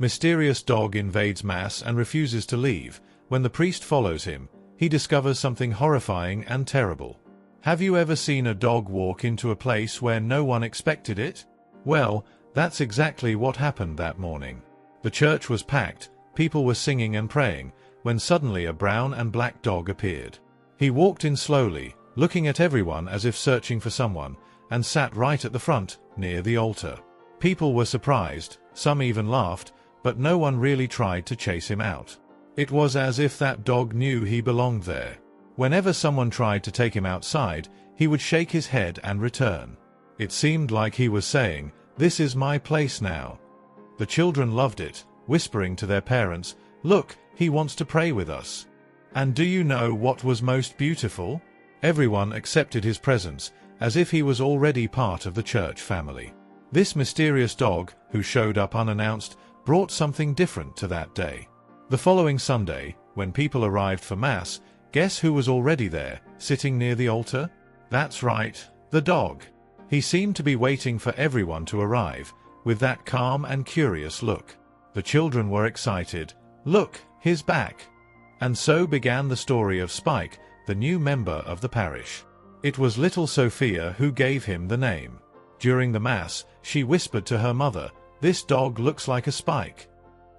Mysterious dog invades mass and refuses to leave. When the priest follows him, he discovers something horrifying and terrible. Have you ever seen a dog walk into a place where no one expected it? Well, that's exactly what happened that morning. The church was packed, people were singing and praying, when suddenly a brown and black dog appeared. He walked in slowly, looking at everyone as if searching for someone, and sat right at the front, near the altar. People were surprised, some even laughed, but no one really tried to chase him out. It was as if that dog knew he belonged there. Whenever someone tried to take him outside, he would shake his head and return. It seemed like he was saying, "This is my place now." The children loved it, whispering to their parents, "Look, he wants to pray with us." And do you know what was most beautiful? Everyone accepted his presence, as if he was already part of the church family. This mysterious dog, who showed up unannounced, brought something different to that day. The following Sunday, when people arrived for Mass, guess who was already there, sitting near the altar? That's right, the dog. He seemed to be waiting for everyone to arrive, with that calm and curious look. The children were excited. "Look, he's back." And so began the story of Spike, the new member of the parish. It was little Sophia who gave him the name. During the Mass, she whispered to her mother, "This dog looks like a Spike."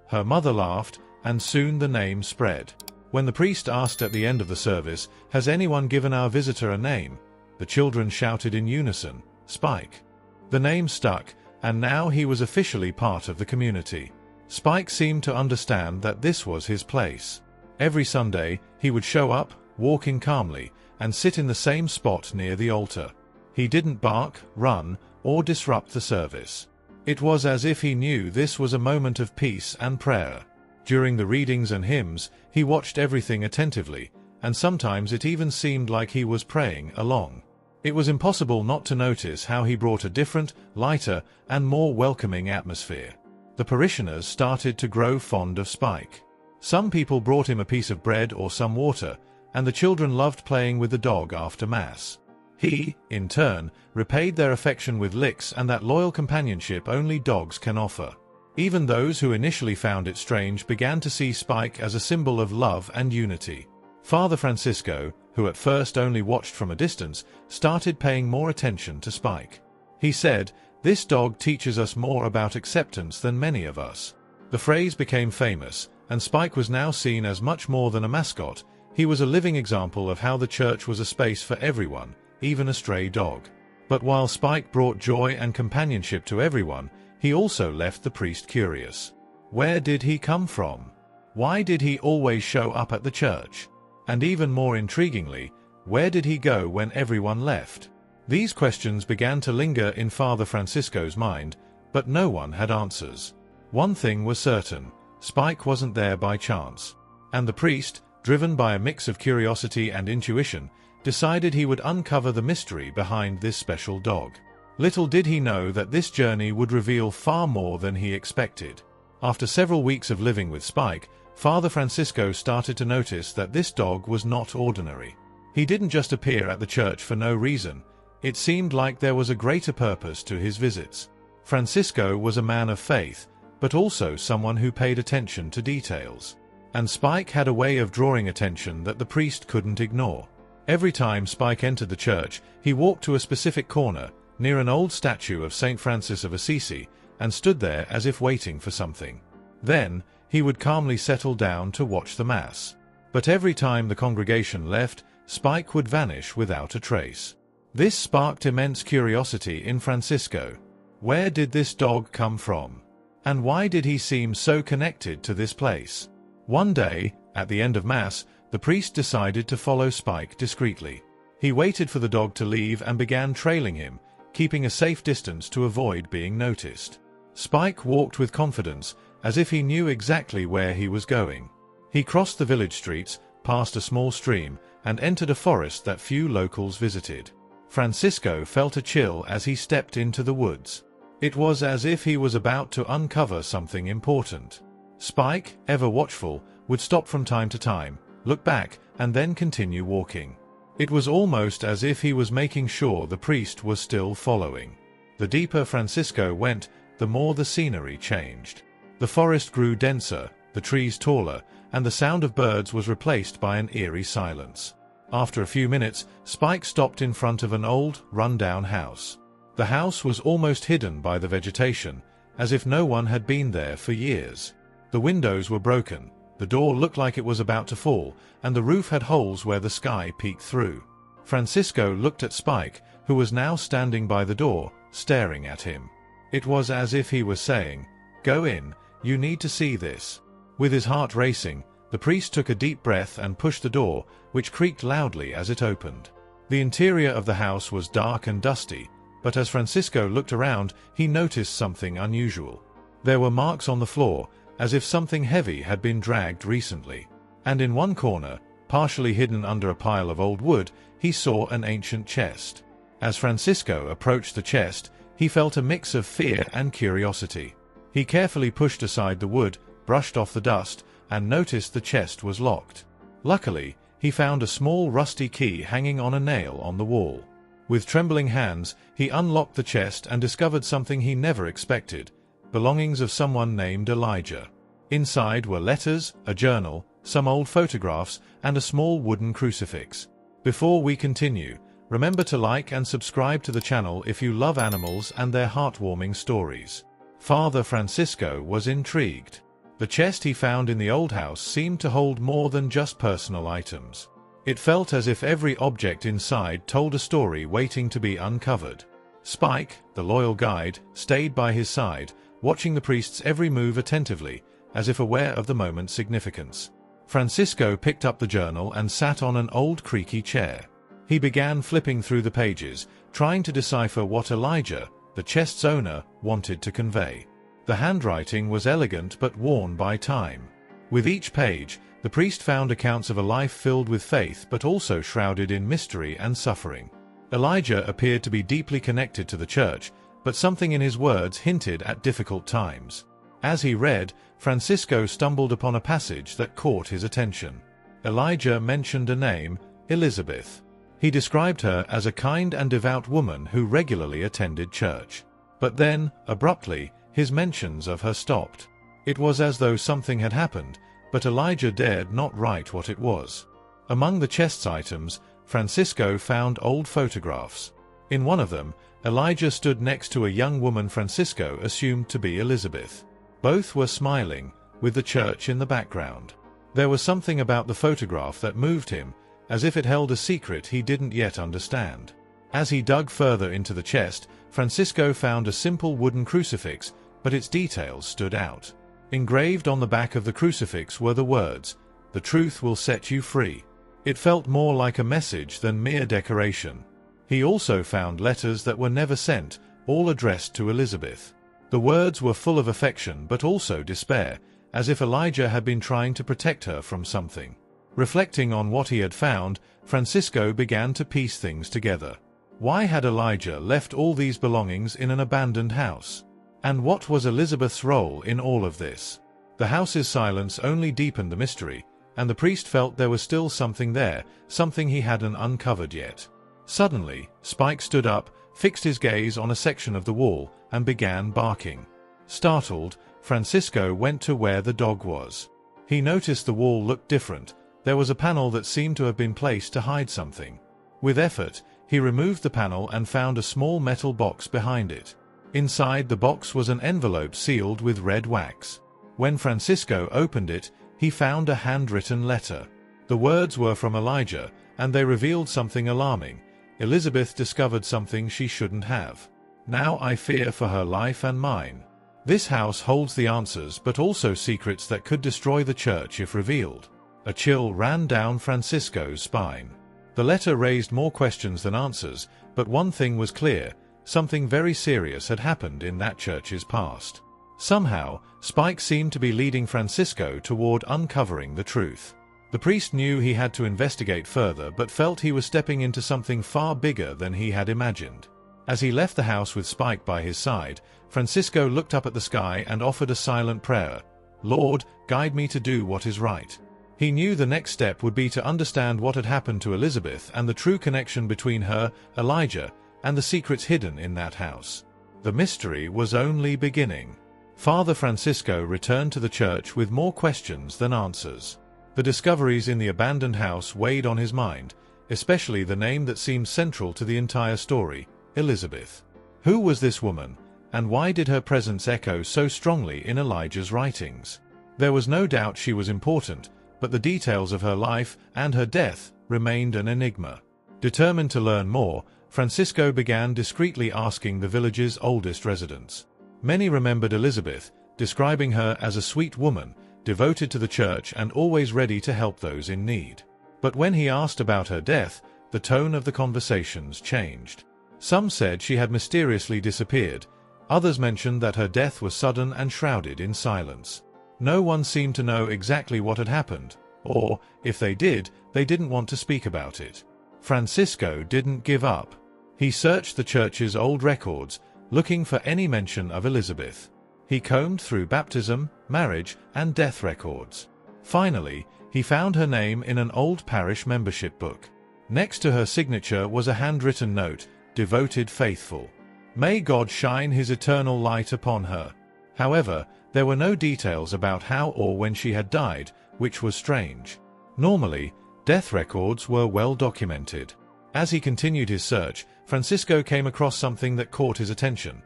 Her mother laughed, and soon the name spread. When the priest asked at the end of the service, "Has anyone given our visitor a name?" the children shouted in unison, "Spike." The name stuck, and now he was officially part of the community. Spike seemed to understand that this was his place. Every Sunday, he would show up, walking calmly, and sit in the same spot near the altar. He didn't bark, run, or disrupt the service. It was as if he knew this was a moment of peace and prayer. During the readings and hymns, he watched everything attentively, and sometimes it even seemed like he was praying along. It was impossible not to notice how he brought a different, lighter, and more welcoming atmosphere. The parishioners started to grow fond of Spike. Some people brought him a piece of bread or some water, and the children loved playing with the dog after Mass. He, in turn, repaid their affection with licks and that loyal companionship only dogs can offer. Even those who initially found it strange began to see Spike as a symbol of love and unity. Father Francisco, who at first only watched from a distance, started paying more attention to Spike. He said, "This dog teaches us more about acceptance than many of us." The phrase became famous, and Spike was now seen as much more than a mascot. He was a living example of how the church was a space for everyone, even a stray dog. But while Spike brought joy and companionship to everyone, he also left the priest curious. Where did he come from? Why did he always show up at the church? And even more intriguingly, where did he go when everyone left? These questions began to linger in Father Francisco's mind, but no one had answers. One thing was certain, Spike wasn't there by chance. And the priest, driven by a mix of curiosity and intuition, decided he would uncover the mystery behind this special dog. Little did he know that this journey would reveal far more than he expected. After several weeks of living with Spike, Father Francisco started to notice that this dog was not ordinary. He didn't just appear at the church for no reason. It seemed like there was a greater purpose to his visits. Francisco was a man of faith, but also someone who paid attention to details. And Spike had a way of drawing attention that the priest couldn't ignore. Every time Spike entered the church, he walked to a specific corner, near an old statue of St. Francis of Assisi, and stood there as if waiting for something. Then, he would calmly settle down to watch the Mass. But every time the congregation left, Spike would vanish without a trace. This sparked immense curiosity in Francisco. Where did this dog come from? And why did he seem so connected to this place? One day, at the end of Mass, the priest decided to follow Spike discreetly. He waited for the dog to leave and began trailing him, keeping a safe distance to avoid being noticed. Spike walked with confidence, as if he knew exactly where he was going. He crossed the village streets, passed a small stream, and entered a forest that few locals visited. Francisco felt a chill as he stepped into the woods. It was as if he was about to uncover something important. Spike, ever watchful, would stop from time to time, look back, and then continue walking. It was almost as if he was making sure the priest was still following. The deeper Francisco went, the more the scenery changed. The forest grew denser, the trees taller, and the sound of birds was replaced by an eerie silence. After a few minutes, Spike stopped in front of an old, run-down house. The house was almost hidden by the vegetation, as if no one had been there for years. The windows were broken, the door looked like it was about to fall, and the roof had holes where the sky peeked through. Francisco looked at Spike, who was now standing by the door, staring at him. It was as if he was saying, "Go in, you need to see this." With his heart racing, the priest took a deep breath and pushed the door, which creaked loudly as it opened. The interior of the house was dark and dusty, but as Francisco looked around, he noticed something unusual. There were marks on the floor, as if something heavy had been dragged recently. And in one corner, partially hidden under a pile of old wood, he saw an ancient chest. As Francisco approached the chest, he felt a mix of fear and curiosity. He carefully pushed aside the wood, brushed off the dust, and noticed the chest was locked. Luckily, he found a small rusty key hanging on a nail on the wall. With trembling hands, he unlocked the chest and discovered something he never expected: belongings of someone named Elijah. Inside were letters, a journal, some old photographs, and a small wooden crucifix. Before we continue, remember to like and subscribe to the channel if you love animals and their heartwarming stories. Father Francisco was intrigued. The chest he found in the old house seemed to hold more than just personal items. It felt as if every object inside told a story waiting to be uncovered. Spike, the loyal guide, stayed by his side, watching the priest's every move attentively, as if aware of the moment's significance. Francisco picked up the journal and sat on an old creaky chair. He began flipping through the pages, trying to decipher what Elijah, the chest's owner, wanted to convey. The handwriting was elegant but worn by time. With each page, the priest found accounts of a life filled with faith but also shrouded in mystery and suffering. Elijah appeared to be deeply connected to the church, but something in his words hinted at difficult times. As he read, Francisco stumbled upon a passage that caught his attention. Elijah mentioned a name, Elizabeth. He described her as a kind and devout woman who regularly attended church. But then, abruptly, his mentions of her stopped. It was as though something had happened, but Elijah dared not write what it was. Among the chest's items, Francisco found old photographs. In one of them, Elijah stood next to a young woman Francisco assumed to be Elizabeth. Both were smiling, with the church in the background. There was something about the photograph that moved him, as if it held a secret he didn't yet understand. As he dug further into the chest, Francisco found a simple wooden crucifix, but its details stood out. Engraved on the back of the crucifix were the words, "The truth will set you free." It felt more like a message than mere decoration. He also found letters that were never sent, all addressed to Elizabeth. The words were full of affection but also despair, as if Elijah had been trying to protect her from something. Reflecting on what he had found, Francisco began to piece things together. Why had Elijah left all these belongings in an abandoned house? And what was Elizabeth's role in all of this? The house's silence only deepened the mystery, and the priest felt there was still something there, something he hadn't uncovered yet. Suddenly, Spike stood up, fixed his gaze on a section of the wall, and began barking. Startled, Francisco went to where the dog was. He noticed the wall looked different. There was a panel that seemed to have been placed to hide something. With effort, he removed the panel and found a small metal box behind it. Inside the box was an envelope sealed with red wax. When Francisco opened it, he found a handwritten letter. The words were from Elijah, and they revealed something alarming. Elizabeth discovered something she shouldn't have. Now I fear for her life and mine. This house holds the answers but also secrets that could destroy the church if revealed. A chill ran down Francisco's spine. The letter raised more questions than answers, but one thing was clear: something very serious had happened in that church's past. Somehow, Spike seemed to be leading Francisco toward uncovering the truth. The priest knew he had to investigate further but felt he was stepping into something far bigger than he had imagined. As he left the house with Spike by his side, Francisco looked up at the sky and offered a silent prayer. "Lord, guide me to do what is right." He knew the next step would be to understand what had happened to Elizabeth and the true connection between her, Elijah, and the secrets hidden in that house. The mystery was only beginning. Father Francisco returned to the church with more questions than answers. The discoveries in the abandoned house weighed on his mind, especially the name that seemed central to the entire story, Elizabeth. Who was this woman, and why did her presence echo so strongly in Elijah's writings? There was no doubt she was important, but the details of her life and her death remained an enigma. Determined to learn more, Francisco began discreetly asking the village's oldest residents. Many remembered Elizabeth, describing her as a sweet woman, devoted to the church and always ready to help those in need. But when he asked about her death, the tone of the conversations changed. Some said she had mysteriously disappeared. Others mentioned that her death was sudden and shrouded in silence. No one seemed to know exactly what had happened, or, if they did, they didn't want to speak about it. Francisco didn't give up. He searched the church's old records, looking for any mention of Elizabeth. He combed through baptism, marriage, and death records. Finally, he found her name in an old parish membership book. Next to her signature was a handwritten note, "Devoted faithful. May God shine his eternal light upon her." However, there were no details about how or when she had died, which was strange. Normally, death records were well documented. As he continued his search, Francisco came across something that caught his attention.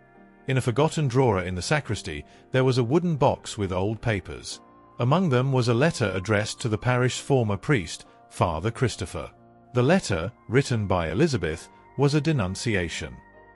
In a forgotten drawer in the sacristy, there was a wooden box with old papers. Among them was a letter addressed to the parish's former priest, Father Christopher. The letter, written by Elizabeth, was a denunciation.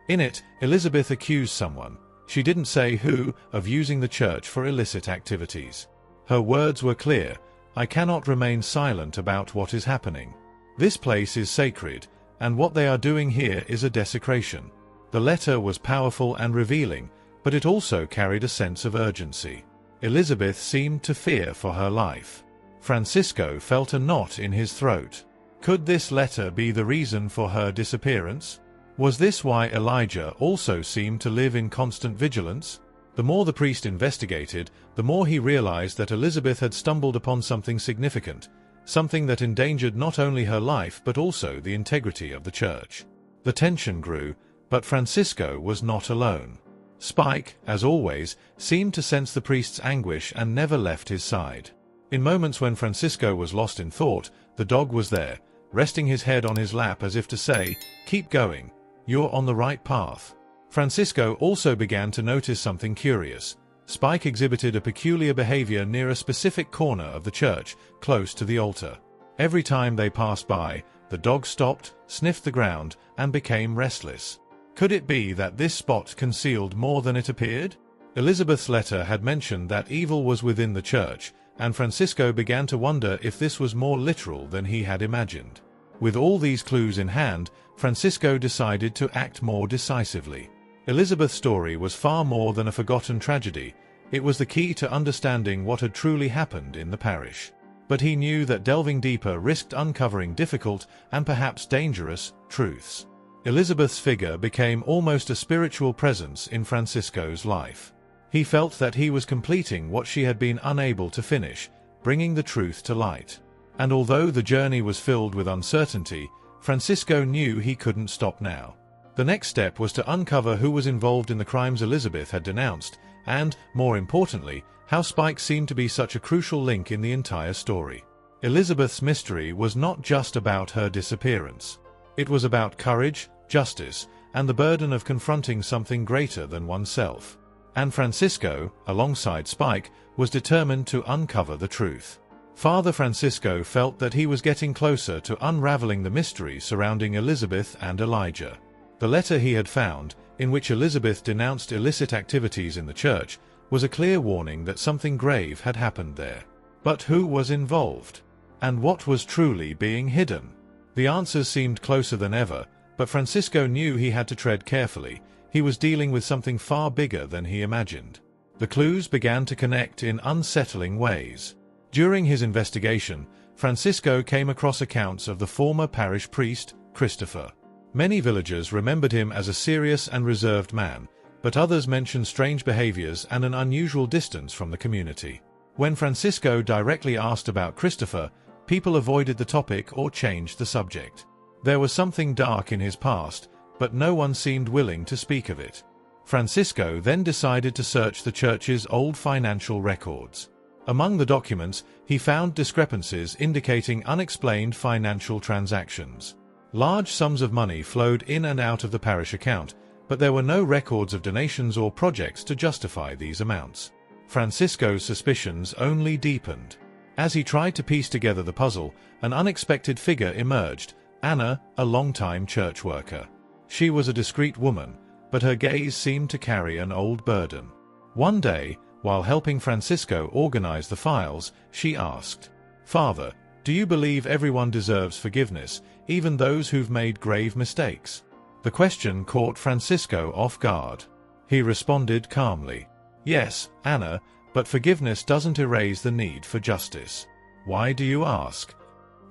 In it, Elizabeth accused someone, she didn't say who, of using the church for illicit activities. Her words were clear: "I cannot remain silent about what is happening. This place is sacred, and what they are doing here is a desecration." The letter was powerful and revealing, but it also carried a sense of urgency. Elizabeth seemed to fear for her life. Francisco felt a knot in his throat. Could this letter be the reason for her disappearance? Was this why Elijah also seemed to live in constant vigilance? The more the priest investigated, the more he realized that Elizabeth had stumbled upon something significant, something that endangered not only her life but also the integrity of the church. The tension grew, but Francisco was not alone. Spike, as always, seemed to sense the priest's anguish and never left his side. In moments when Francisco was lost in thought, the dog was there, resting his head on his lap as if to say, "Keep going. You're on the right path." Francisco also began to notice something curious. Spike exhibited a peculiar behavior near a specific corner of the church, close to the altar. Every time they passed by, the dog stopped, sniffed the ground, and became restless. Could it be that this spot concealed more than it appeared? Elizabeth's letter had mentioned that evil was within the church, and Francisco began to wonder if this was more literal than he had imagined. With all these clues in hand, Francisco decided to act more decisively. Elizabeth's story was far more than a forgotten tragedy. It was the key to understanding what had truly happened in the parish. But he knew that delving deeper risked uncovering difficult and perhaps dangerous truths. Elizabeth's figure became almost a spiritual presence in Francisco's life. He felt that he was completing what she had been unable to finish, bringing the truth to light. And although the journey was filled with uncertainty, Francisco knew he couldn't stop now. The next step was to uncover who was involved in the crimes Elizabeth had denounced, and, more importantly, how Spike seemed to be such a crucial link in the entire story. Elizabeth's mystery was not just about her disappearance. It was about courage, justice, and the burden of confronting something greater than oneself. And Francisco, alongside Spike, was determined to uncover the truth. Father Francisco felt that he was getting closer to unraveling the mystery surrounding Elizabeth and Elijah. The letter he had found, in which Elizabeth denounced illicit activities in the church, was a clear warning that something grave had happened there. But who was involved? And what was truly being hidden? The answers seemed closer than ever, but Francisco knew he had to tread carefully. He was dealing with something far bigger than he imagined. The clues began to connect in unsettling ways. During his investigation, Francisco came across accounts of the former parish priest, Christopher. Many villagers remembered him as a serious and reserved man, but others mentioned strange behaviors and an unusual distance from the community. When Francisco directly asked about Christopher, people avoided the topic or changed the subject. There was something dark in his past, but no one seemed willing to speak of it. Francisco then decided to search the church's old financial records. Among the documents, he found discrepancies indicating unexplained financial transactions. Large sums of money flowed in and out of the parish account, but there were no records of donations or projects to justify these amounts. Francisco's suspicions only deepened. As he tried to piece together the puzzle, an unexpected figure emerged: Anna, a longtime church worker. She was a discreet woman, but her gaze seemed to carry an old burden. One day, while helping Francisco organize the files, she asked, "Father, do you believe everyone deserves forgiveness, even those who've made grave mistakes?" The question caught Francisco off guard. He responded calmly, "Yes, Anna, but forgiveness doesn't erase the need for justice." "Why do you ask?"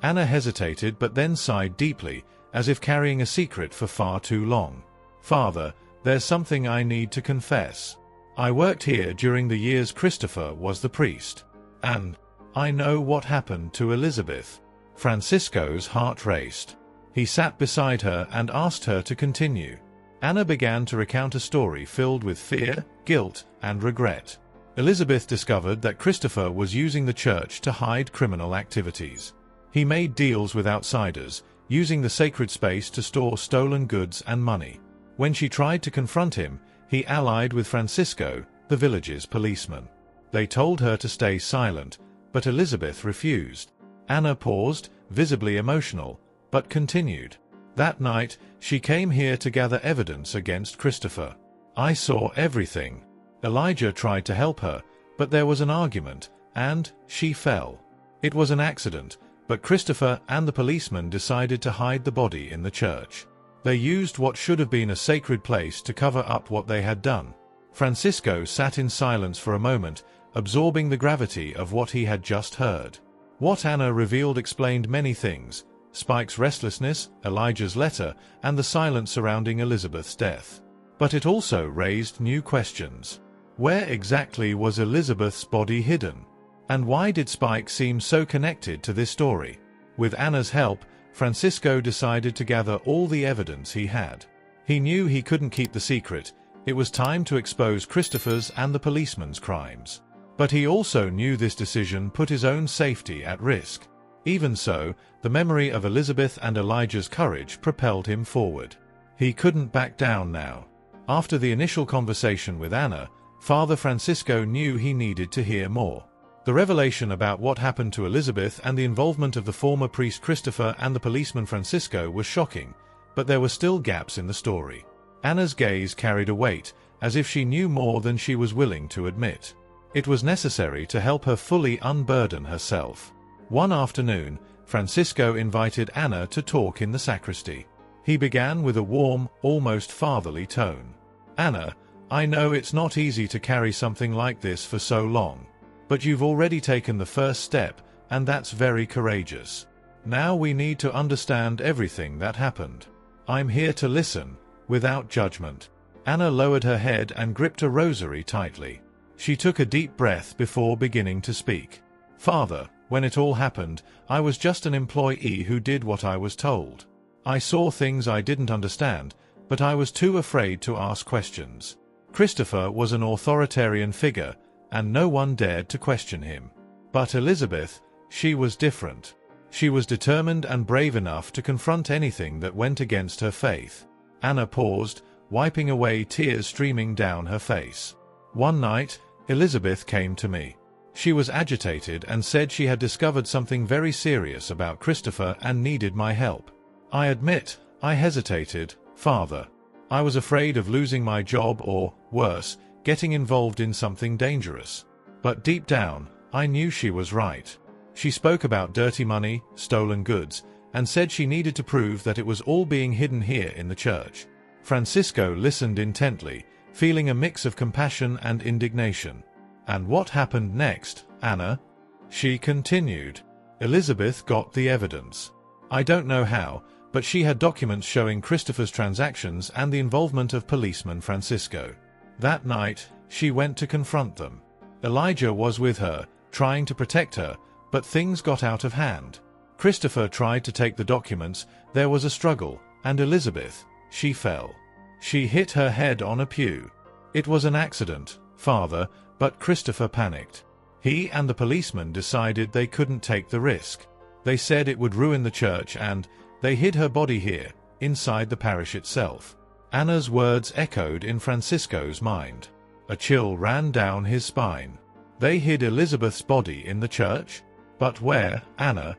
Anna hesitated but then sighed deeply, as if carrying a secret for far too long. "Father, there's something I need to confess. I worked here during the years Christopher was the priest. And I know what happened to Elizabeth." Francisco's heart raced. He sat beside her and asked her to continue. Anna began to recount a story filled with fear, guilt, and regret. Elizabeth discovered that Christopher was using the church to hide criminal activities. He made deals with outsiders, using the sacred space to store stolen goods and money. When she tried to confront him, he allied with Francisco, the village's policeman. They told her to stay silent, but Elizabeth refused. Anna paused, visibly emotional, but continued. "That night, she came here to gather evidence against Christopher. I saw everything. Elijah tried to help her, but there was an argument, and she fell. It was an accident, but Christopher and the policeman decided to hide the body in the church. They used what should have been a sacred place to cover up what they had done." Francisco sat in silence for a moment, absorbing the gravity of what he had just heard. What Anna revealed explained many things: Spike's restlessness, Elijah's letter, and the silence surrounding Elizabeth's death. But it also raised new questions. Where exactly was Elizabeth's body hidden? And why did Spike seem so connected to this story? With Anna's help, Francisco decided to gather all the evidence he had. He knew he couldn't keep the secret. It was time to expose Christopher's and the policeman's crimes. But he also knew this decision put his own safety at risk. Even so, the memory of Elizabeth and Elijah's courage propelled him forward. He couldn't back down now. After the initial conversation with Anna, Father Francisco knew he needed to hear more. The revelation about what happened to Elizabeth and the involvement of the former priest Christopher and the policeman Francisco was shocking, but there were still gaps in the story. Anna's gaze carried a weight, as if she knew more than she was willing to admit. It was necessary to help her fully unburden herself. One afternoon, Francisco invited Anna to talk in the sacristy. He began with a warm, almost fatherly tone. "Anna, I know it's not easy to carry something like this for so long. But you've already taken the first step, and that's very courageous. Now we need to understand everything that happened. I'm here to listen, without judgment." Anna lowered her head and gripped a rosary tightly. She took a deep breath before beginning to speak. "Father, when it all happened, I was just an employee who did what I was told. I saw things I didn't understand, but I was too afraid to ask questions. Christopher was an authoritarian figure, and no one dared to question him. But Elizabeth, she was different. She was determined and brave enough to confront anything that went against her faith." Anna paused, wiping away tears streaming down her face. "One night, Elizabeth came to me. She was agitated and said she had discovered something very serious about Christopher and needed my help. I admit, I hesitated, Father. I was afraid of losing my job or, worse, getting involved in something dangerous. But deep down, I knew she was right. She spoke about dirty money, stolen goods, and said she needed to prove that it was all being hidden here in the church." Francisco listened intently, feeling a mix of compassion and indignation. "And what happened next, Anna?" She continued. "Elizabeth got the evidence. I don't know how, but she had documents showing Christopher's transactions and the involvement of policeman Francisco. That night, she went to confront them. Elijah was with her, trying to protect her, but things got out of hand. Christopher tried to take the documents, there was a struggle, and Elizabeth, she fell. She hit her head on a pew. "It was an accident, Father," but Christopher panicked. He and the policeman decided they couldn't take the risk. They said it would ruin the church and they hid her body here, inside the parish itself. Anna's words echoed in Francisco's mind. A chill ran down his spine. They hid Elizabeth's body in the church? But where, Anna?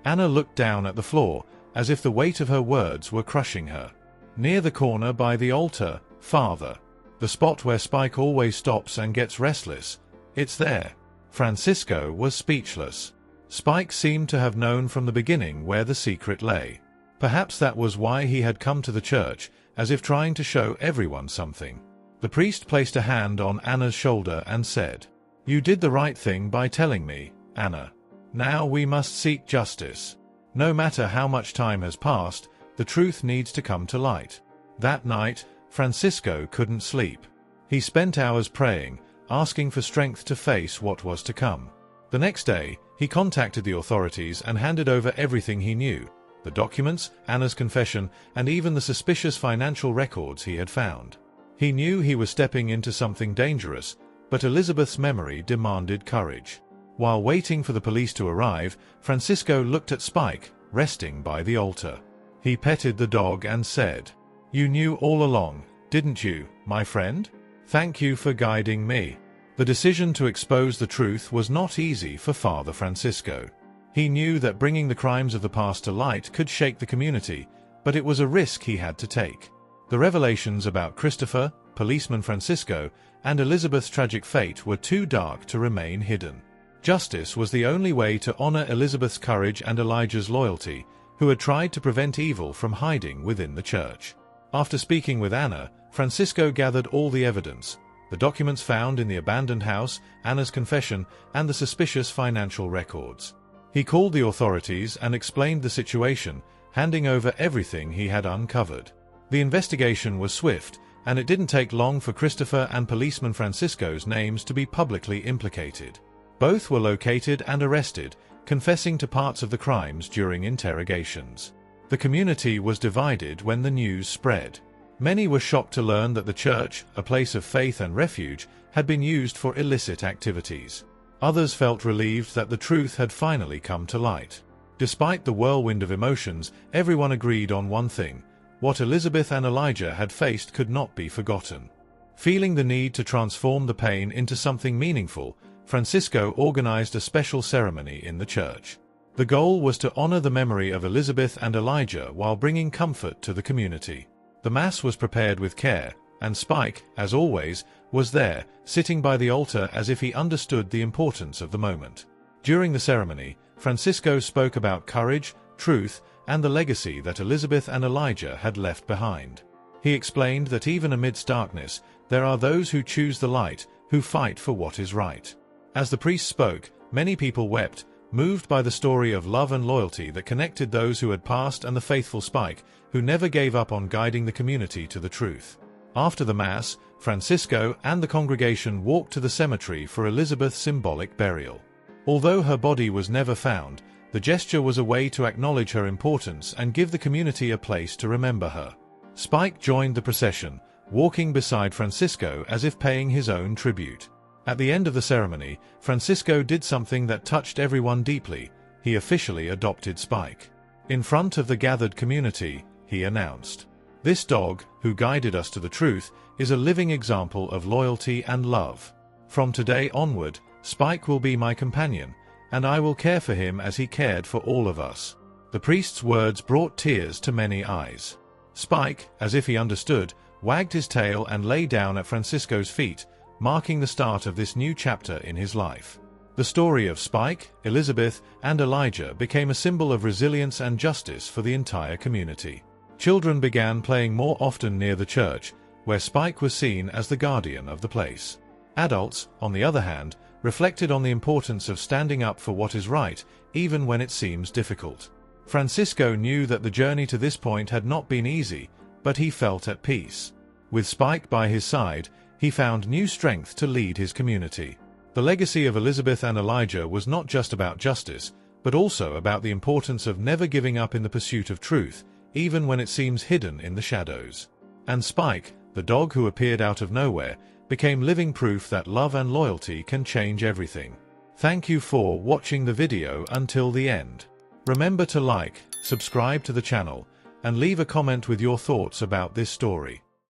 Anna looked down at the floor, as if the weight of her words were crushing her. "Near the corner by the altar, Father. The spot where Spike always stops and gets restless. It's there." Francisco was speechless. Spike seemed to have known from the beginning where the secret lay. Perhaps that was why he had come to the church, as if trying to show everyone something. The priest placed a hand on Anna's shoulder and said, "You did the right thing by telling me, Anna. Now we must seek justice. No matter how much time has passed, the truth needs to come to light." That night, Francisco couldn't sleep. He spent hours praying, asking for strength to face what was to come. The next day, he contacted the authorities and handed over everything he knew: the documents, Anna's confession, and even the suspicious financial records he had found. He knew he was stepping into something dangerous, but Elizabeth's memory demanded courage. While waiting for the police to arrive, Francisco looked at Spike, resting by the altar. He petted the dog and said, "You knew all along, didn't you, my friend? Thank you for guiding me." The decision to expose the truth was not easy for Father Francisco. He knew that bringing the crimes of the past to light could shake the community, but it was a risk he had to take. The revelations about Christopher, policeman Francisco, and Elizabeth's tragic fate were too dark to remain hidden. Justice was the only way to honor Elizabeth's courage and Elijah's loyalty, who had tried to prevent evil from hiding within the church. After speaking with Anna, Francisco gathered all the evidence: the documents found in the abandoned house, Anna's confession, and the suspicious financial records. He called the authorities and explained the situation, handing over everything he had uncovered. The investigation was swift, and it didn't take long for Christopher and policeman Francisco's names to be publicly implicated. Both were located and arrested, confessing to parts of the crimes during interrogations. The community was divided when the news spread. Many were shocked to learn that the church, a place of faith and refuge, had been used for illicit activities. Others felt relieved that the truth had finally come to light. Despite the whirlwind of emotions, everyone agreed on one thing: what Elizabeth and Elijah had faced could not be forgotten. Feeling the need to transform the pain into something meaningful, Francisco organized a special ceremony in the church. The goal was to honor the memory of Elizabeth and Elijah while bringing comfort to the community. The Mass was prepared with care, and Spike, as always, was there, sitting by the altar as if he understood the importance of the moment. During the ceremony, Francisco spoke about courage, truth, and the legacy that Elizabeth and Elijah had left behind. He explained that even amidst darkness, there are those who choose the light, who fight for what is right. As the priest spoke, many people wept, moved by the story of love and loyalty that connected those who had passed and the faithful Spike, who never gave up on guiding the community to the truth. After the Mass, Francisco and the congregation walked to the cemetery for Elizabeth's symbolic burial. Although her body was never found, the gesture was a way to acknowledge her importance and give the community a place to remember her. Spike joined the procession, walking beside Francisco as if paying his own tribute. At the end of the ceremony, Francisco did something that touched everyone deeply. He officially adopted Spike. In front of the gathered community, he announced, "This dog, who guided us to the truth, is a living example of loyalty and love. From today onward, Spike will be my companion, and I will care for him as he cared for all of us." The priest's words brought tears to many eyes. Spike, as if he understood, wagged his tail and lay down at Francisco's feet, marking the start of this new chapter in his life. The story of Spike, Elizabeth, and Elijah became a symbol of resilience and justice for the entire community. Children began playing more often near the church, where Spike was seen as the guardian of the place. Adults, on the other hand, reflected on the importance of standing up for what is right, even when it seems difficult. Francisco knew that the journey to this point had not been easy, but he felt at peace. With Spike by his side, he found new strength to lead his community. The legacy of Elizabeth and Elijah was not just about justice, but also about the importance of never giving up in the pursuit of truth, even when it seems hidden in the shadows. And Spike, the dog who appeared out of nowhere, became living proof that love and loyalty can change everything. Thank you for watching the video until the end. Remember to like, subscribe to the channel, and leave a comment with your thoughts about this story.